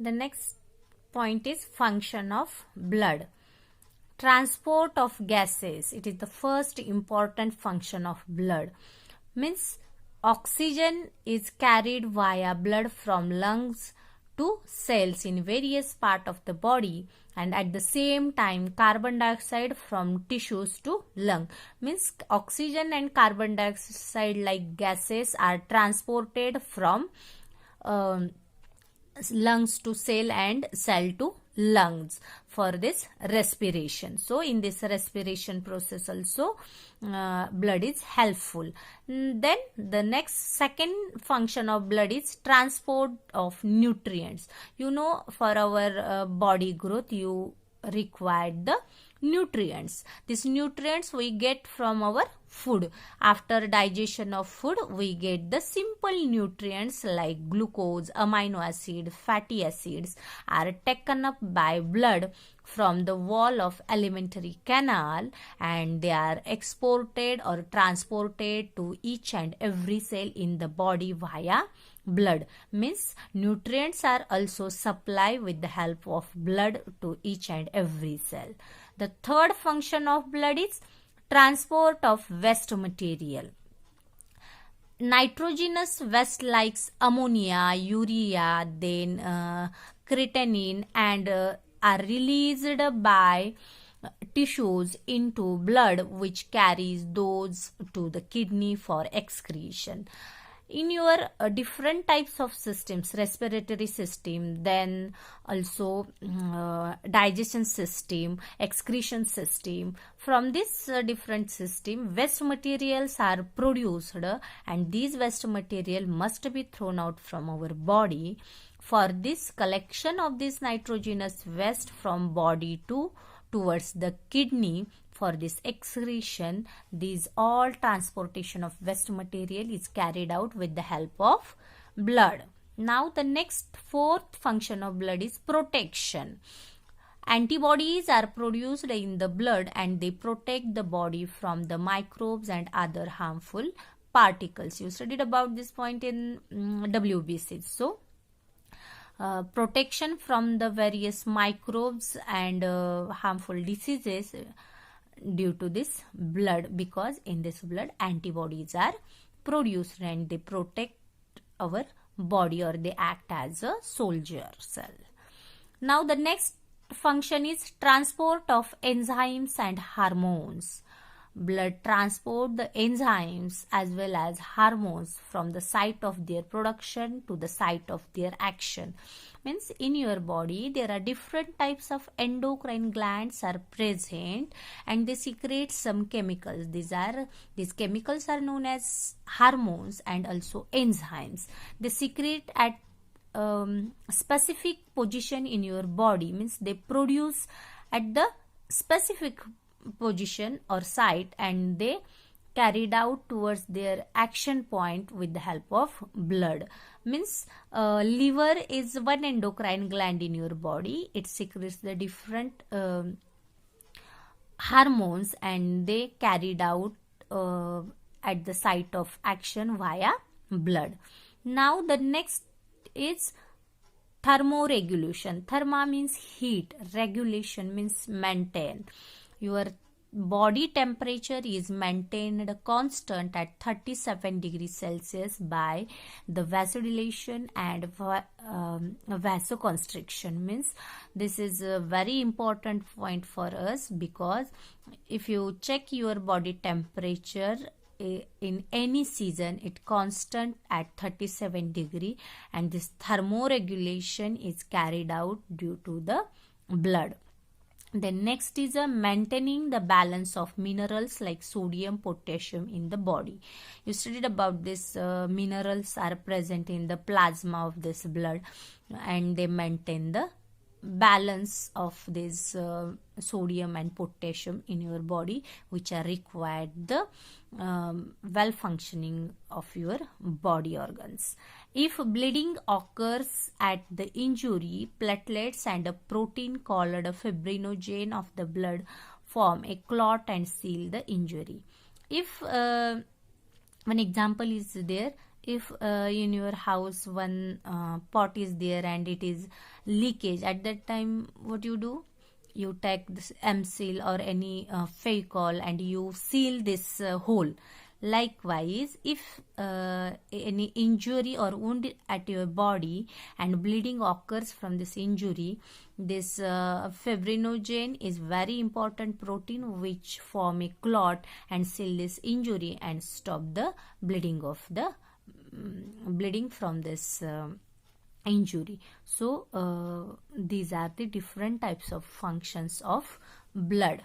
The next point is function of blood. Transport of gases. It is the first important function of blood. Means oxygen is carried via blood from lungs to cells in various parts of the body, and at the same time carbon dioxide from tissues to lung. Means oxygen and carbon dioxide like gases are transported from lungs to cell and cell to lungs for this respiration. So in this respiration process also blood is helpful. Then the next second function of blood is transport of nutrients. You know, for our body growth you require the nutrients. These nutrients we get from our food. After digestion of food we get the simple nutrients like glucose, amino acid, fatty acids are taken up by blood from the wall of alimentary canal, and they are exported or transported to each and every cell in the body via blood. Means nutrients are also supplied with the help of blood to each and every cell. The third function of blood is transport of waste material. Nitrogenous waste like ammonia, urea, then creatinine and are released by tissues into blood, which carries those to the kidney for excretion. In your different types of systems, respiratory system, then also digestion system, excretion system, from this different system waste materials are produced, and these waste material must be thrown out from our body. For this collection of this nitrogenous waste from body towards the kidney, for this excretion, these all transportation of waste material is carried out with the help of blood. Now the next fourth function of blood is protection. Antibodies are produced in the blood and they protect the body from the microbes and other harmful particles. You studied about this point in WBC. So protection from the various microbes and harmful diseases due to this blood, because in this blood antibodies are produced and they protect our body, or they act as a soldier cell. Now the next function is transport of enzymes and hormones. Blood transport the enzymes as well as hormones from the site of their production to the site of their action. Means in your body there are different types of endocrine glands are present and they secrete some chemicals. These chemicals are known as hormones and also enzymes. They secrete at specific position in your body, means they produce at the specific position or site and they carried out towards their action point with the help of blood. Means liver is one endocrine gland in your body. It secretes the different hormones and they carried out at the site of action via blood. Now the next is thermoregulation. Therma means heat, regulation means maintain. Your body temperature is maintained constant at 37 degrees Celsius by the vasodilation and vasoconstriction. Means this is a very important point for us, because if you check your body temperature in any season, it constant at 37 degree, and this thermoregulation is carried out due to the blood. The next is maintaining the balance of minerals like sodium, potassium in the body. You studied about this. Minerals are present in the plasma of this blood and they maintain the balance of this sodium and potassium in your body, which are required the well functioning of your body organs. If bleeding occurs at the injury, platelets and a protein called a fibrinogen of the blood form a clot and seal the injury. If one example is there, if in your house one pot is there and it is leakage, at that time what you do? You take this M-seal or any Fevicol and you seal this hole. Likewise, if any injury or wound at your body and bleeding occurs from this injury, this fibrinogen is very important protein which form a clot and seal this injury and stop the bleeding of the bleeding from this injury. So these are the different types of functions of blood.